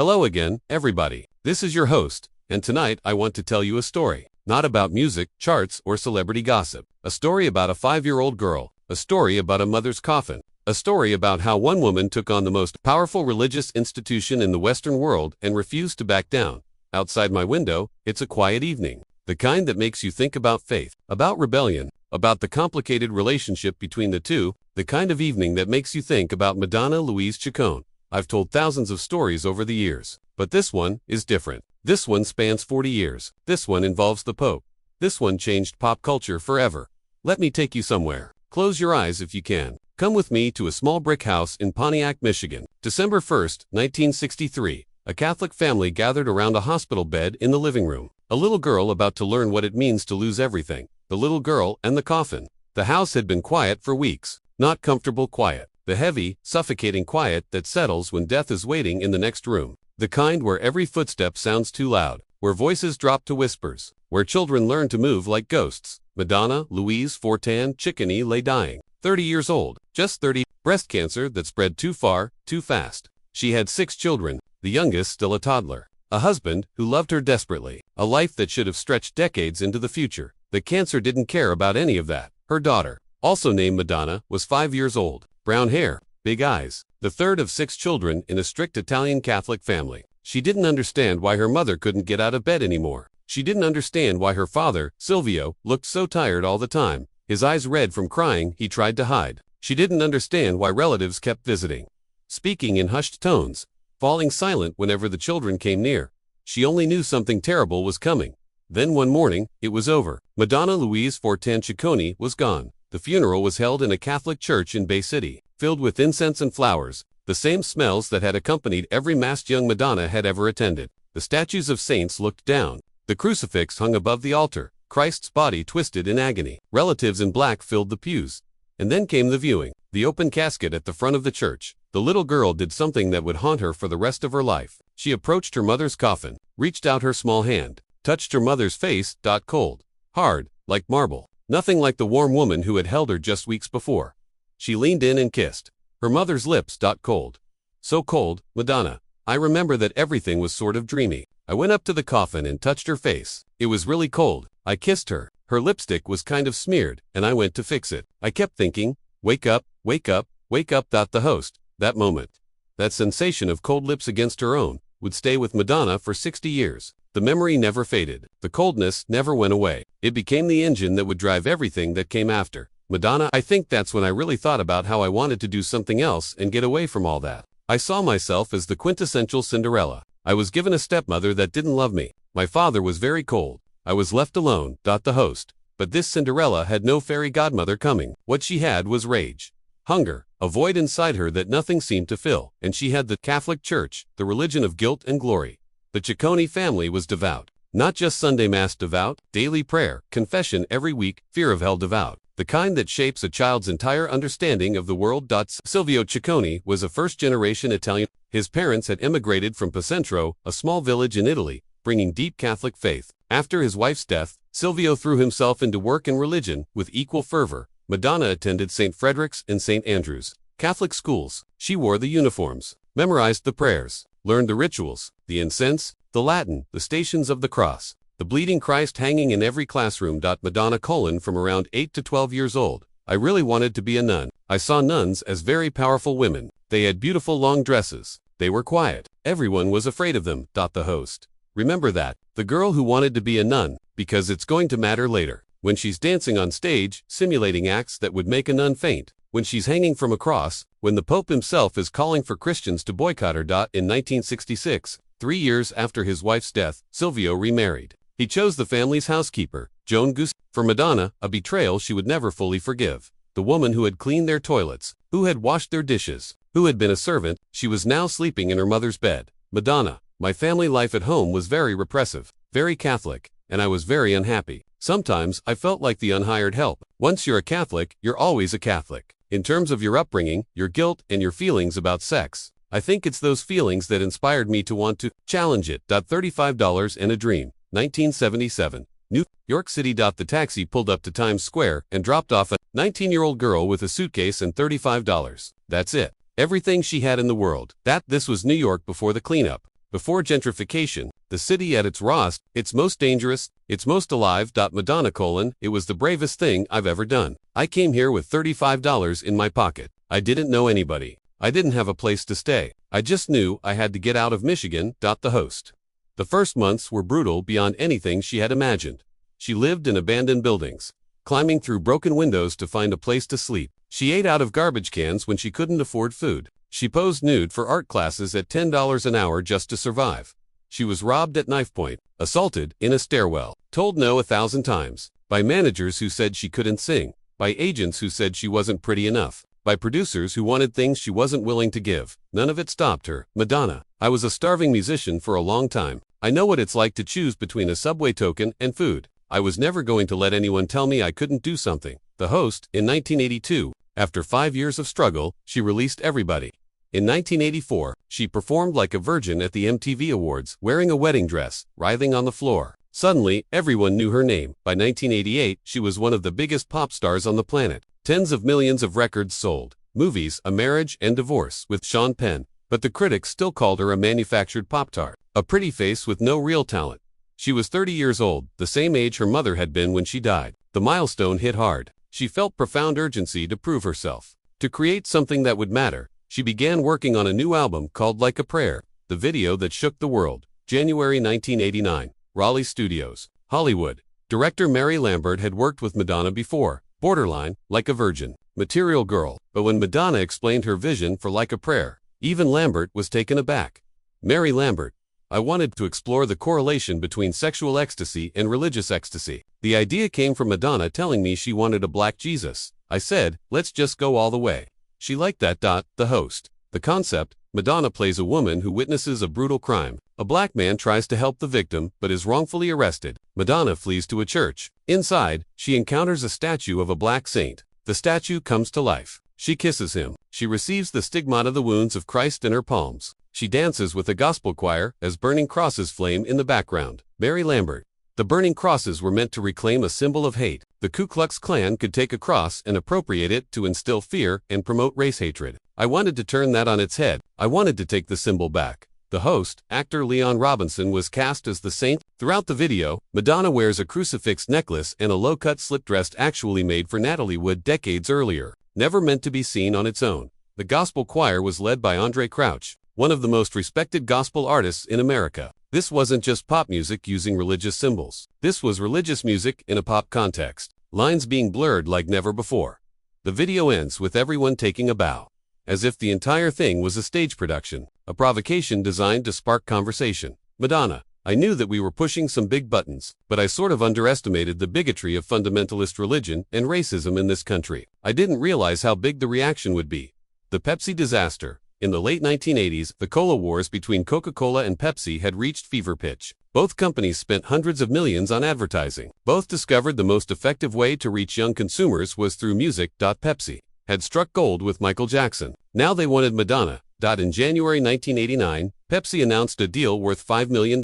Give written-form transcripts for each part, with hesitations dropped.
Hello again, everybody. This is your host, and tonight I want to tell you a story. Not about music, charts, or celebrity gossip. A story about a 5-year-old girl. A story about a mother's coffin. A story about how one woman took on the most powerful religious institution in the Western world and refused to back down. Outside my window, it's a quiet evening. The kind that makes you think about faith, about rebellion, about the complicated relationship between the two, the kind of evening that makes you think about Madonna Louise Ciccone. I've told thousands of stories over the years, but this one is different. This one spans 40 years. This one involves the Pope. This one changed pop culture forever. Let me take you somewhere. Close your eyes if you can. Come with me to a small brick house in Pontiac, Michigan. December 1st, 1963. A Catholic family gathered around a hospital bed in the living room. A little girl about to learn what it means to lose everything. The little girl and the coffin. The house had been quiet for weeks. Not comfortable quiet. The heavy, suffocating quiet that settles when death is waiting in the next room. The kind where every footstep sounds too loud. Where voices drop to whispers. Where children learn to move like ghosts. Madonna Louise Fortan Ciccone lay dying. 30 years old. Just 30. Breast cancer that spread too far, too fast. She had 6 children, the youngest still a toddler. A husband who loved her desperately. A life that should have stretched decades into the future. The cancer didn't care about any of that. Her daughter, also named Madonna, was 5 years old. Brown hair, big eyes. The third of 6 children in a strict Italian Catholic family. She didn't understand why her mother couldn't get out of bed anymore. She didn't understand why her father, Silvio, looked so tired all the time. His eyes red from crying he tried to hide. She didn't understand why relatives kept visiting. Speaking in hushed tones. Falling silent whenever the children came near. She only knew something terrible was coming. Then one morning, it was over. Madonna Louise Fortan Ciccone was gone. The funeral was held in a Catholic church in Bay City, filled with incense and flowers, the same smells that had accompanied every masked young Madonna had ever attended. The statues of saints looked down. The crucifix hung above the altar, Christ's body twisted in agony. Relatives in black filled the pews. And then came the viewing, the open casket at the front of the church. The little girl did something that would haunt her for the rest of her life. She approached her mother's coffin, reached out her small hand, touched her mother's face, cold, hard, like marble. Nothing like the warm woman who had held her just weeks before. She leaned in and kissed her mother's lips, cold. So cold, Madonna. I remember that everything was sort of dreamy. I went up to the coffin and touched her face. It was really cold. I kissed her. Her lipstick was kind of smeared, and I went to fix it. I kept thinking, wake up, wake up, wake up. The host. That moment, that sensation of cold lips against her own, would stay with Madonna for 60 years. The memory never faded. The coldness never went away. It became the engine that would drive everything that came after. Madonna, I think that's when I really thought about how I wanted to do something else and get away from all that. I saw myself as the quintessential Cinderella. I was given a stepmother that didn't love me. My father was very cold. I was left alone, the host. But this Cinderella had no fairy godmother coming. What she had was rage. Hunger, a void inside her that nothing seemed to fill. And she had the Catholic Church, the religion of guilt and glory. The Ciccone family was devout. Not just Sunday Mass devout, daily prayer, confession every week, fear of hell devout. The kind that shapes a child's entire understanding of the world. Silvio Ciccone was a first-generation Italian. His parents had immigrated from Pacentro, a small village in Italy, bringing deep Catholic faith. After his wife's death, Silvio threw himself into work and religion with equal fervor. Madonna attended St. Frederick's and St. Andrew's Catholic schools. She wore the uniforms, memorized the prayers, learned the rituals, the incense, the Latin, the Stations of the Cross, the bleeding Christ hanging in every classroom. Madonna from around 8 to 12 years old. I really wanted to be a nun. I saw nuns as very powerful women. They had beautiful long dresses. They were quiet. Everyone was afraid of them. The host. Remember that, the girl who wanted to be a nun, because it's going to matter later. When she's dancing on stage, simulating acts that would make a nun faint. When she's hanging from a cross. When the Pope himself is calling for Christians to boycott her. In 1966, 3 years after his wife's death, Silvio remarried. He chose the family's housekeeper, Joan Gus. For Madonna, a betrayal she would never fully forgive. The woman who had cleaned their toilets, who had washed their dishes, who had been a servant, she was now sleeping in her mother's bed. Madonna, my family life at home was very repressive, very Catholic, and I was very unhappy. Sometimes I felt like the unhired help. Once you're a Catholic, you're always a Catholic. In terms of your upbringing, your guilt, and your feelings about sex, I think it's those feelings that inspired me to want to challenge it. $35 and a dream. 1977. New York City. The taxi pulled up to Times Square and dropped off a 19-year-old girl with a suitcase and $35. That's it. Everything she had in the world. This was New York before the cleanup. Before gentrification, the city at its rawest, its most dangerous, its most alive. Madonna: It was the bravest thing I've ever done. I came here with $35 in my pocket. I didn't know anybody. I didn't have a place to stay. I just knew I had to get out of Michigan. The host. The first months were brutal beyond anything she had imagined. She lived in abandoned buildings, climbing through broken windows to find a place to sleep. She ate out of garbage cans when she couldn't afford food. She posed nude for art classes at $10 an hour just to survive. She was robbed at knife point, assaulted in a stairwell, told no 1,000 times, by managers who said she couldn't sing, by agents who said she wasn't pretty enough, by producers who wanted things she wasn't willing to give. None of it stopped her. Madonna: I was a starving musician for a long time. I know what it's like to choose between a subway token and food. I was never going to let anyone tell me I couldn't do something. The host. In 1982, after 5 years of struggle, she released Everybody. In 1984, she performed like a virgin at the MTV Awards, wearing a wedding dress, writhing on the floor. Suddenly, everyone knew her name. By 1988, she was one of the biggest pop stars on the planet. Tens of millions of records sold. Movies: A Marriage and Divorce with Sean Penn. But the critics still called her a manufactured pop-tart, a pretty face with no real talent. She was 30 years old, the same age her mother had been when she died. The milestone hit hard. She felt profound urgency to prove herself, to create something that would matter. She began working on a new album called Like a Prayer, the video that shook the world. January 1989, Raleigh Studios, Hollywood. Director Mary Lambert had worked with Madonna before. Borderline, Like a Virgin, Material Girl. But when Madonna explained her vision for Like a Prayer, even Lambert was taken aback. Mary Lambert: I wanted to explore the correlation between sexual ecstasy and religious ecstasy. The idea came from Madonna telling me she wanted a black Jesus. I said, let's just go all the way. She liked that. The host. The concept: Madonna plays a woman who witnesses a brutal crime. A black man tries to help the victim, but is wrongfully arrested. Madonna flees to a church. Inside, she encounters a statue of a black saint. The statue comes to life. She kisses him. She receives the stigmata, the wounds of Christ, in her palms. She dances with a gospel choir as burning crosses flame in the background. Mary Lambert: the burning crosses were meant to reclaim a symbol of hate. The Ku Klux Klan could take a cross and appropriate it to instill fear and promote race hatred. I wanted to turn that on its head. I wanted to take the symbol back. The host. Actor Leon Robinson was cast as the saint. Throughout the video, Madonna wears a crucifix necklace and a low-cut slip dress actually made for Natalie Wood decades earlier. Never meant to be seen on its own. The gospel choir was led by Andre Crouch, one of the most respected gospel artists in America. This wasn't just pop music using religious symbols. This was religious music in a pop context, lines being blurred like never before. The video ends with everyone taking a bow, as if the entire thing was a stage production, a provocation designed to spark conversation. Madonna: I knew that we were pushing some big buttons, but I sort of underestimated the bigotry of fundamentalist religion and racism in this country. I didn't realize how big the reaction would be. The Pepsi disaster. In the late 1980s, the cola wars between Coca-Cola and Pepsi had reached fever pitch. Both companies spent hundreds of millions on advertising. Both discovered the most effective way to reach young consumers was through music. Pepsi had struck gold with Michael Jackson. Now they wanted Madonna. In January 1989, Pepsi announced a deal worth $5 million.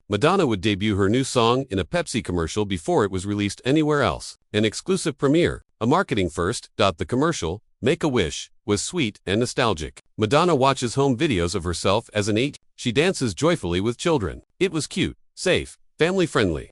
Madonna would debut her new song in a Pepsi commercial before it was released anywhere else. An exclusive premiere, a marketing first. The commercial, Make a Wish, was sweet and nostalgic. Madonna watches home videos of herself as an 8. She dances joyfully with children. It was cute, safe, family-friendly.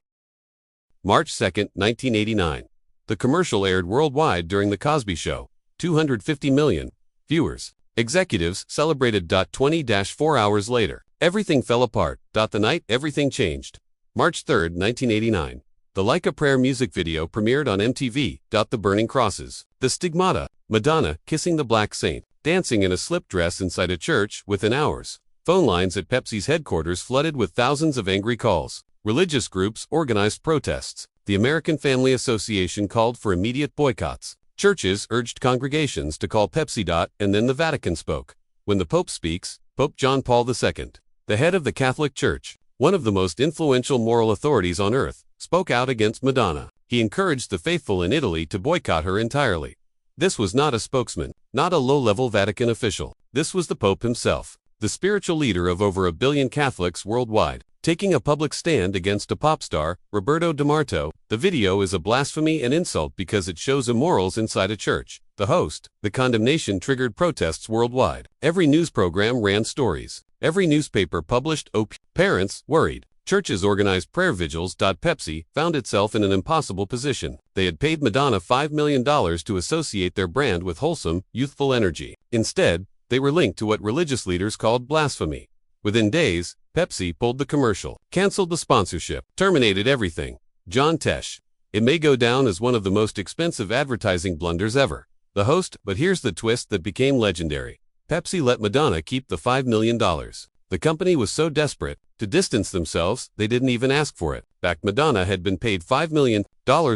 March 2, 1989. The commercial aired worldwide during The Cosby Show. 250 million viewers. Executives celebrated. 20-4 hours later, everything fell apart. The night everything changed. March 3, 1989. The Like a Prayer music video premiered on MTV. The burning crosses. The stigmata. Madonna kissing the black saint, dancing in a slip dress inside a church. Within hours, phone lines at Pepsi's headquarters flooded with thousands of angry calls. Religious groups organized protests. The American Family Association called for immediate boycotts. Churches urged congregations to call Pepsi. And then the Vatican spoke. When the Pope speaks, Pope John Paul II, the head of the Catholic Church, one of the most influential moral authorities on earth, spoke out against Madonna. He encouraged the faithful in Italy to boycott her entirely. This was not a spokesman, not a low-level Vatican official. This was the Pope himself, the spiritual leader of over 1 billion Catholics worldwide, taking a public stand against a pop star, Roberto DiMartino. The video is a blasphemy and insult because it shows immorals inside a church. The host. The condemnation triggered protests worldwide. Every news program ran stories. Every newspaper published OP. Parents worried. Churches organized prayer vigils. Pepsi found itself in an impossible position. They had paid Madonna $5 million to associate their brand with wholesome, youthful energy. Instead, they were linked to what religious leaders called blasphemy. Within days, Pepsi pulled the commercial, canceled the sponsorship, terminated everything. John Tesh. It may go down as one of the most expensive advertising blunders ever. The host, but here's the twist that became legendary. Pepsi let Madonna keep the $5 million. The company was so desperate to distance themselves, they didn't even ask for it. Back Madonna had been paid $5 million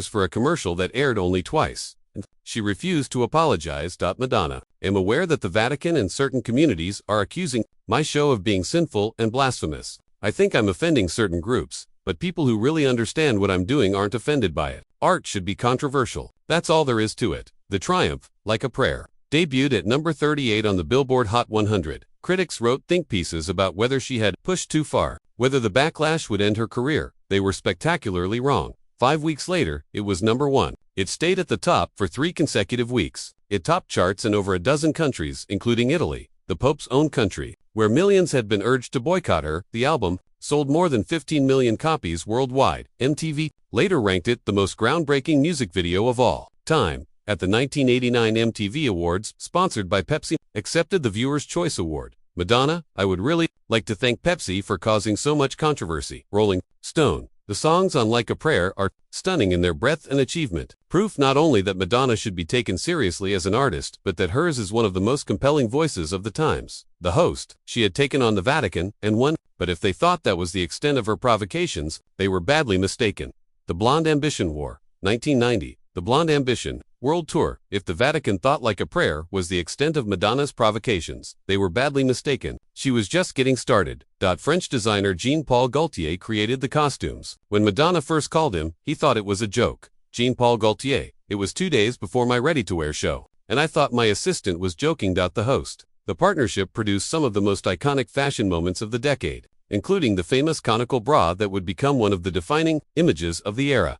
for a commercial that aired only twice. She refused to apologize. Madonna. Am aware that the Vatican and certain communities are accusing my show of being sinful and blasphemous. I think I'm offending certain groups, but people who really understand what I'm doing aren't offended by it. Art should be controversial. That's all there is to it. The Triumph, Like a Prayer, debuted at number 38 on the Billboard Hot 100. Critics wrote think pieces about whether she had pushed too far, whether the backlash would end her career. They were spectacularly wrong. 5 weeks later, it was number 1. It stayed at the top for 3 consecutive weeks. It topped charts in over a dozen countries, including Italy, the Pope's own country, where millions had been urged to boycott her. The album sold more than 15 million copies worldwide. MTV later ranked it the most groundbreaking music video of all time. At the 1989 MTV Awards, sponsored by Pepsi, accepted the Viewer's Choice Award. Madonna, I would really like to thank Pepsi for causing so much controversy. Rolling Stone. The songs on Like a Prayer are stunning in their breadth and achievement. Proof not only that Madonna should be taken seriously as an artist, but that hers is one of the most compelling voices of the times. The host, she had taken on the Vatican and won, but if they thought that was the extent of her provocations, they were badly mistaken. The Blonde Ambition War, 1990. The Blonde Ambition World Tour. If the Vatican thought Like a Prayer was the extent of Madonna's provocations, they were badly mistaken. She was just getting started. French designer Jean-Paul Gaultier created the costumes. When Madonna first called him, he thought it was a joke. Jean-Paul Gaultier. It was 2 days before my ready-to-wear show, and I thought my assistant was joking. The host. The partnership produced some of the most iconic fashion moments of the decade, including the famous conical bra that would become one of the defining images of the era.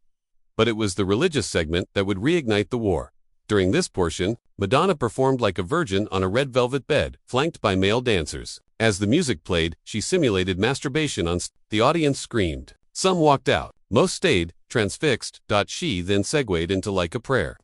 But it was the religious segment that would reignite the war. During this portion, Madonna performed like a virgin on a red velvet bed, flanked by male dancers. As the music played, she simulated masturbation on stage. The audience screamed. Some walked out. Most stayed, transfixed. She then segued into Like a Prayer,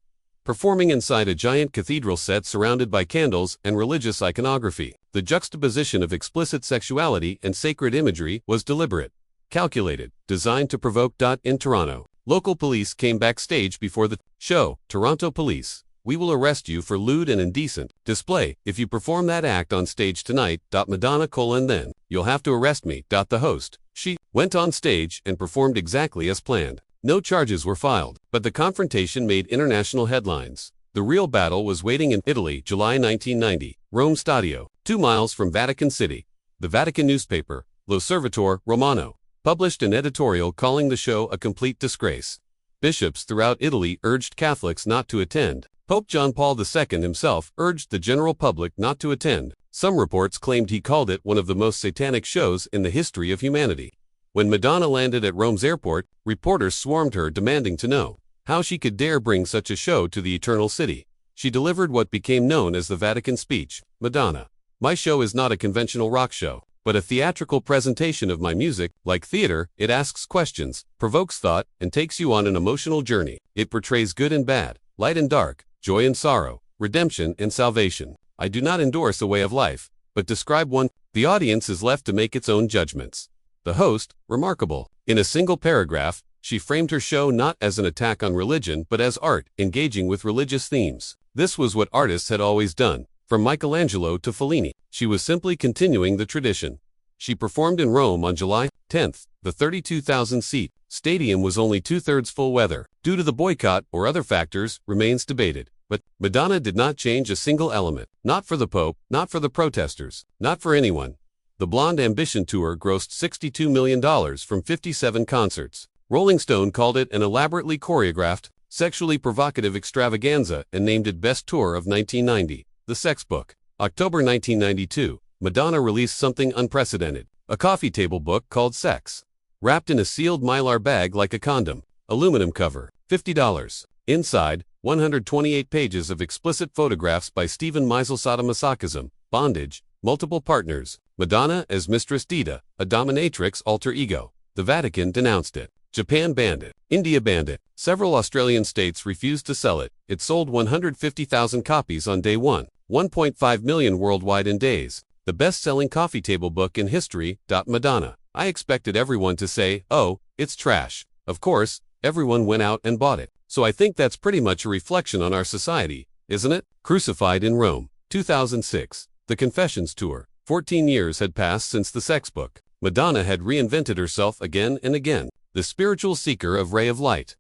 performing inside a giant cathedral set surrounded by candles and religious iconography. The juxtaposition of explicit sexuality and sacred imagery was deliberate, calculated, designed to provoke. In Toronto, local police came backstage before the show. Toronto police. We will arrest you for lewd and indecent display if you perform that act on stage tonight. Madonna: then you'll have to arrest me. The host. She went on stage and performed exactly as planned. No charges were filed, but the confrontation made international headlines. The real battle was waiting in Italy. July 1990. Rome Stadio, 2 miles from Vatican City. The Vatican newspaper, L'Osservatore Romano, published an editorial calling the show a complete disgrace. Bishops throughout Italy urged Catholics not to attend. Pope John Paul II himself urged the general public not to attend. Some reports claimed he called it one of the most satanic shows in the history of humanity. When Madonna landed at Rome's airport, reporters swarmed her demanding to know how she could dare bring such a show to the Eternal City. She delivered what became known as the Vatican speech. Madonna: my show is not a conventional rock show, but a theatrical presentation of my music. Like theater, it asks questions, provokes thought, and takes you on an emotional journey. It portrays good and bad, light and dark, joy and sorrow, redemption and salvation. I do not endorse a way of life, but describe one. The audience is left to make its own judgments. The host, remarkable. In a single paragraph, she framed her show not as an attack on religion but as art, engaging with religious themes. This was what artists had always done, from Michelangelo to Fellini. She was simply continuing the tradition. She performed in Rome on July 10th. The 32,000-seat stadium was only 2/3 full. Whether due to the boycott or other factors remains debated. But Madonna did not change a single element. Not for the Pope, not for the protesters, not for anyone. The Blonde Ambition Tour grossed $62 million from 57 concerts. Rolling Stone called it an elaborately choreographed, sexually provocative extravaganza and named it Best Tour of 1990. The Sex Book. October 1992, Madonna released something unprecedented, a coffee table book called Sex. Wrapped in a sealed mylar bag like a condom. Aluminum cover, $50. Inside, 128 pages of explicit photographs by Stephen Meisel. Sadomasochism, bondage, multiple partners, Madonna as Mistress Dita, a dominatrix alter ego. The Vatican denounced it. Japan banned it. India banned it. Several Australian states refused to sell it. It sold 150,000 copies on day one, 1.5 million worldwide in days. The best-selling coffee table book in history. Madonna. I expected everyone to say, oh, it's trash. Of course, everyone went out and bought it. So I think that's pretty much a reflection on our society, isn't it? Crucified in Rome, 2006. The Confessions Tour. 14 years had passed since the sex book. Madonna had reinvented herself again and again. The spiritual seeker of ray of light.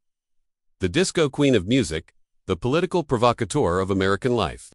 The disco queen of music. The political provocateur of American life.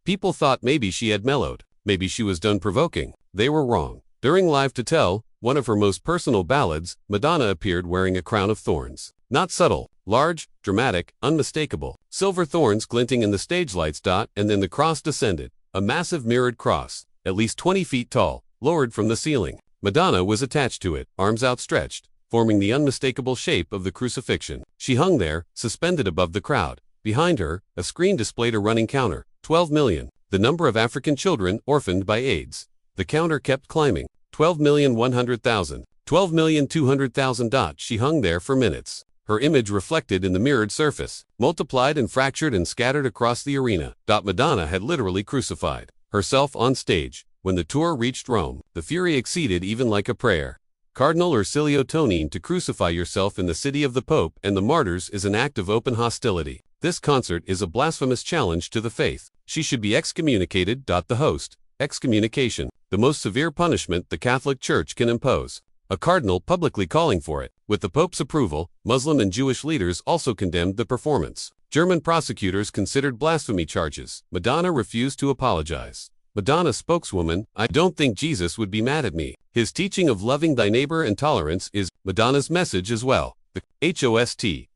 People thought maybe she had mellowed. Maybe she was done provoking. They were wrong. During Live to Tell, one of her most personal ballads, Madonna appeared wearing a crown of thorns. Not subtle, large, dramatic, unmistakable. Silver thorns glinting in the stage lights. And then the cross descended. A massive mirrored cross, at least 20 feet tall, lowered from the ceiling. Madonna was attached to it, arms outstretched, forming the unmistakable shape of the crucifixion. She hung there, suspended above the crowd. Behind her, a screen displayed a running counter, 12 million, the number of African children orphaned by AIDS. The counter kept climbing, 12,100,000, 12,200,000. She hung there for minutes. Her image reflected in the mirrored surface, multiplied and fractured and scattered across the arena. Madonna had literally crucified herself on stage. When the tour reached Rome, the fury exceeded even like a prayer. Cardinal Ercilio Tonine, to crucify yourself in the city of the Pope and the martyrs is an act of open hostility. This concert is a blasphemous challenge to the faith. She should be excommunicated. The host. Excommunication, the most severe punishment the Catholic Church can impose. A cardinal publicly calling for it. With the Pope's approval, Muslim and Jewish leaders also condemned the performance. German prosecutors considered blasphemy charges. Madonna refused to apologize. Madonna spokeswoman, I don't think Jesus would be mad at me. His teaching of loving thy neighbor and tolerance is Madonna's message as well. The HOST.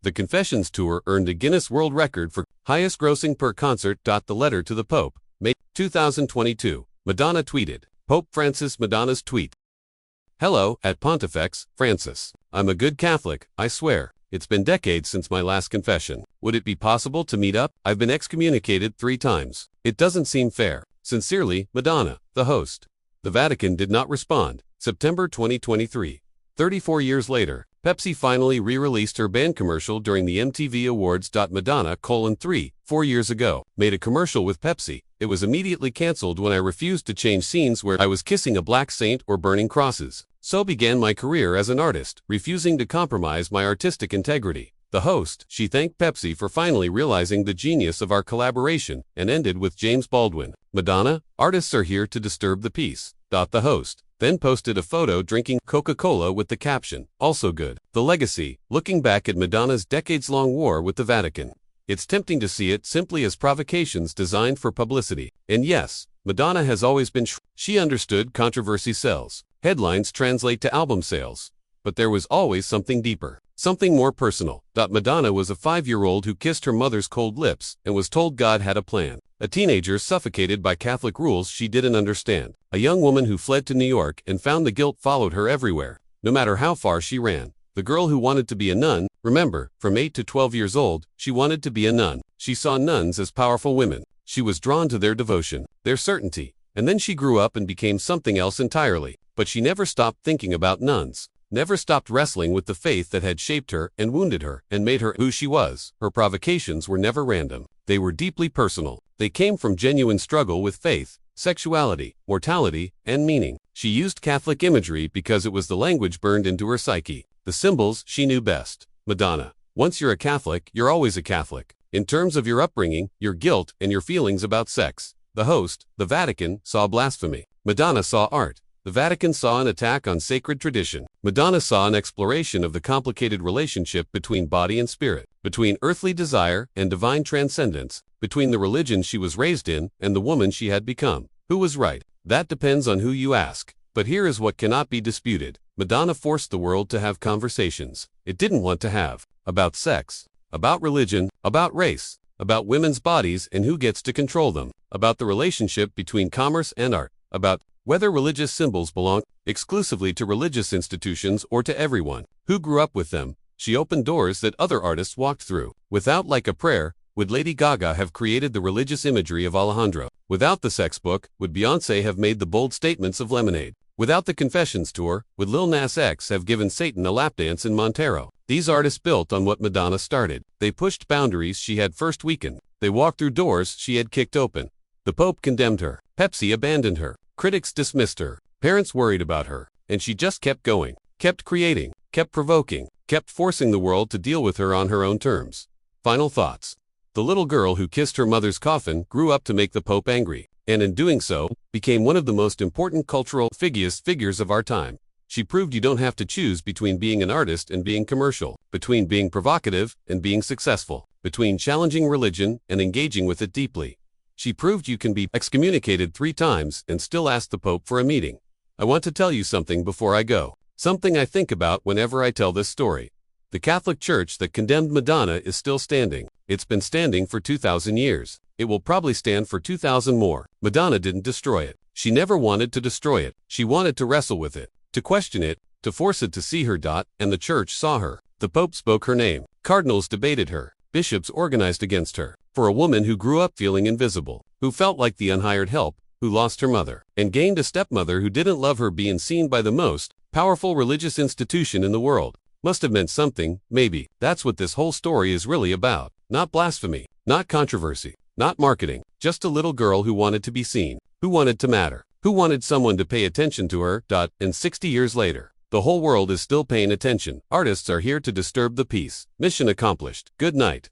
The Confessions Tour earned a Guinness World Record for highest grossing per concert. The letter to the Pope, May 2022. Madonna tweeted. Pope Francis. Madonna's tweet. Hello, at Pontifex, Francis. I'm a good Catholic, I swear. It's been decades since my last confession. Would it be possible to meet up? I've been excommunicated 3 times. It doesn't seem fair. Sincerely, Madonna, the host. The Vatican did not respond. September 2023. 34 years later, Pepsi finally re-released her band commercial during the MTV Awards. Madonna, 4 years ago, made a commercial with Pepsi. It was immediately cancelled when I refused to change scenes where I was kissing a black saint or burning crosses. So began my career as an artist, refusing to compromise my artistic integrity. The host, she thanked Pepsi for finally realizing the genius of our collaboration, and ended with James Baldwin. Madonna, artists are here to disturb the peace. The host then posted a photo drinking Coca-Cola with the caption, also good. The legacy, looking back at Madonna's decades-long war with the Vatican. It's tempting to see it simply as provocations designed for publicity. And yes, Madonna has always been she understood controversy sells. Headlines translate to album sales. But there was always something deeper. Something more personal. Madonna was a 5-year-old who kissed her mother's cold lips and was told God had a plan. A teenager suffocated by Catholic rules she didn't understand. A young woman who fled to New York and found the guilt followed her everywhere, no matter how far she ran. The girl who wanted to be a nun, remember, from 8 to 12 years old, she wanted to be a nun. She saw nuns as powerful women. She was drawn to their devotion, their certainty. And then she grew up and became something else entirely. But she never stopped thinking about nuns. Never stopped wrestling with the faith that had shaped her and wounded her and made her who she was. Her provocations were never random. They were deeply personal. They came from genuine struggle with faith, sexuality, mortality, and meaning. She used Catholic imagery because it was the language burned into her psyche. The symbols she knew best. Madonna. Once you're a Catholic, you're always a Catholic. In terms of your upbringing, your guilt, and your feelings about sex. The host, the Vatican, saw blasphemy. Madonna saw art. The Vatican saw an attack on sacred tradition. Madonna saw an exploration of the complicated relationship between body and spirit, between earthly desire and divine transcendence, between the religion she was raised in and the woman she had become. Who was right? That depends on who you ask. But here is what cannot be disputed. Madonna forced the world to have conversations it didn't want to have. About sex, about religion, about race, about women's bodies and who gets to control them, about the relationship between commerce and art, about whether religious symbols belong exclusively to religious institutions or to everyone who grew up with them. She opened doors that other artists walked through. Without like a prayer, Would Lady Gaga have created the religious imagery of Alejandro? Without the sex book, would Beyoncé have made the bold statements of Lemonade? Without the Confessions tour, would Lil Nas X have given Satan a lap dance in Montero? These artists built on what Madonna started. They pushed boundaries she had first weakened. They walked through doors she had kicked open. The Pope condemned her. Pepsi abandoned her. Critics dismissed her. Parents worried about her. And she just kept going. Kept creating. Kept provoking. Kept forcing the world to deal with her on her own terms. Final thoughts. The little girl who kissed her mother's coffin grew up to make the Pope angry, and in doing so, became one of the most important cultural figures of our time. She proved you don't have to choose between being an artist and being commercial, between being provocative and being successful, between challenging religion and engaging with it deeply. She proved you can be excommunicated 3 times and still ask the Pope for a meeting. I want to tell you something before I go. Something I think about whenever I tell this story. The Catholic Church that condemned Madonna is still standing. It's been standing for 2,000 years. It will probably stand for 2,000 more. Madonna didn't destroy it. She never wanted to destroy it. She wanted to wrestle with it, to question it, to force it to see her. And the Church saw her. The Pope spoke her name. Cardinals debated her. Bishops organized against her. For a woman who grew up feeling invisible, who felt like the unhired help, who lost her mother, and gained a stepmother who didn't love her, being seen by the most powerful religious institution in the world. Must have meant something, maybe. That's what this whole story is really about. Not blasphemy, not controversy, not marketing. Just a little girl who wanted to be seen, who wanted to matter, who wanted someone to pay attention to her. And 60 years later, the whole world is still paying attention. Artists are here to disturb the peace. Mission accomplished. Good night.